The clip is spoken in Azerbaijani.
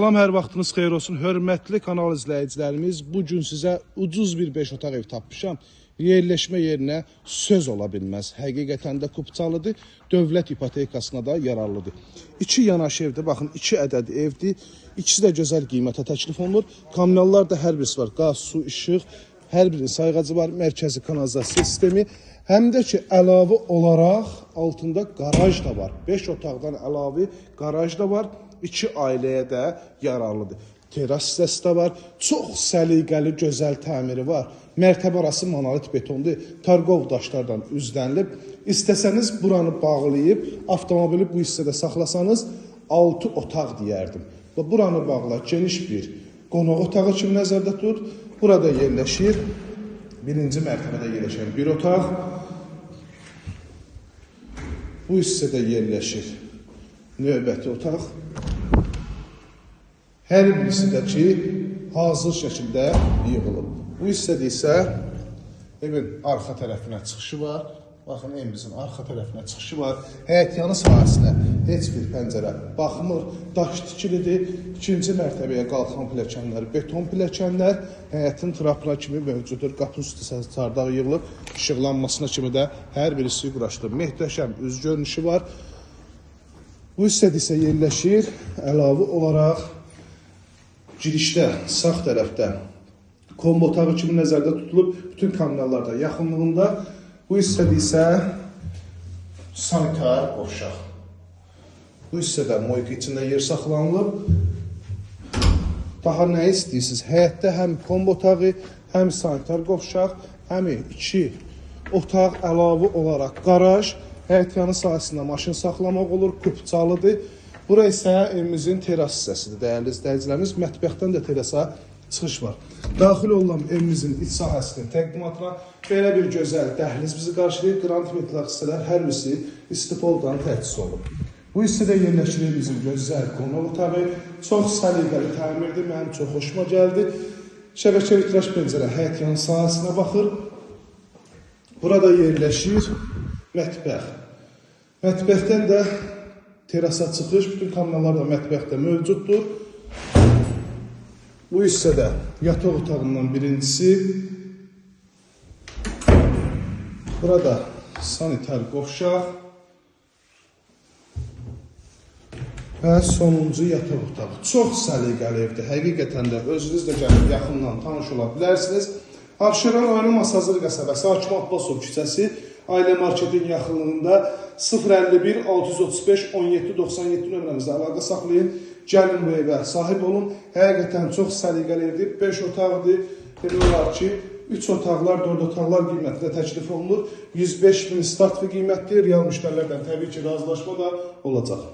Salam, hər vaxtınız xeyir olsun. Hörmətli kanal izləyicilərimiz, bugün sizə ucuz bir 5 otaq ev tapmışam. Yerləşmə yerinə söz ola bilməz. Həqiqətən də Kupçalıdır. Dövlət ipotekasına da yararlıdır. 2 yanaşı evdir. Baxın, 2 ədəd evdir. İkisi də gözəl qiymətə təklif olunur. Kommunallar da hər birisi var. Qaz, su, işıq, hər birinin sayğacı var. Mərkəzi kanalizasiya sistemi. Həm də ki, əlavə olaraq altında qaraj da var. 5 otaqdan əlavə qaraj da var. 2 ailəyə də yararlıdır. Teras hissəsi də var. Çox səliqəli, gözəl təmiri var. Mərtəbə arası monolit betondur. Targov daşlardan üzlənilib. İstəsəniz buranı bağlayıb, avtomobili bu hissədə saxlasanız 6 otaq deyərdim. Və buranı bağla, geniş bir qonaq otağı kimi nəzərdə tut. Burada yerləşir. Birinci mərtəbədə yerləşən bir otaq. Bu hissədə yerləşir növbəti otaq. Hər birisi də ki, hazır şəkildə yığılıb. Bu hissədə isə evin arxa tərəfinə çıxışı var. Baxın, evimizin arxa tərəfinə çıxışı var. Həyətyanı sahəsinə heç bir pəncərə baxmır. Daş tikilidir. İkinci mərtəbəyə qalxan pilləkənlər, beton pilləkənlər. Həyətin trapına kimi mövcuddur. Qapı üstü çardaq yığılıb. İşıqlanmasına kimi də hər birisi quraşdırılıb. Möhtəşəm üz görünüşü var. Bu hissədə isə yerləşir. Əlavə olaraq girişdə, sağ tərəfdə kombo otağı kimi nəzərdə tutulub, bütün kommunallarda yaxınlığında. Bu hissədə isə sanitar qovşaq. Bu hissədə moyka içində yer saxlanılıb. Daha nə istəyirsiniz? Həyətdə həm kombo otağı, həm sanitar qovşaq, həm 2 otaq əlavə olaraq qaraj, həyətyanı sahəsində maşın saxlamaq olur, Kupçalıdır. Bura isə evimizin teras hissəsidir, dəyərli izləyicilərimiz. Mətbəxdən də terasa çıxış var. Daxil olunan evimizin iç sahəsinin təqdimatına belə bir gözəl dəhliz bizi qarşılayır. Qrant metal hissələr hər birisi istipoldan təchiz olunub. Bu hissədə yerləşir evimizin gözəl qonaq otağı. Çox səliqəli təmirdir, mənim çox xoşuma gəldi. Şəbəkə vitraj pəncərə həyətyanı sahəsinə baxır. Burada yerləşir mətbəx. Mətbəxdən də terasa çıxış, bütün kommunallar da mətbəxdə mövcuddur. Bu hissədə yataq otağından birincisi. Burada sanitar qovşaq. Və sonuncu yataq otağı. Çox səliqəli evdir. Həqiqətən də özünüz də gəlib yaxından tanış ola bilərsiniz. Abşeron rayonu Masazır qəsəbəsi, Hakim Abbasov küçəsi, Ailə Marketin yaxınlığında 051 635 17 97 nömrəmizdə əlaqə saxlayın. Gəlin bu evə sahib olun. Həqiqətən çox səliqəli evdir. 5 otaqdır. Demək olar ki, 3 otaqlar, 4 otaqlar qiymətində təklif olunur. 105 min start və qiymətdir. Real müştərilərdən təbii ki, razılaşma da olacaq.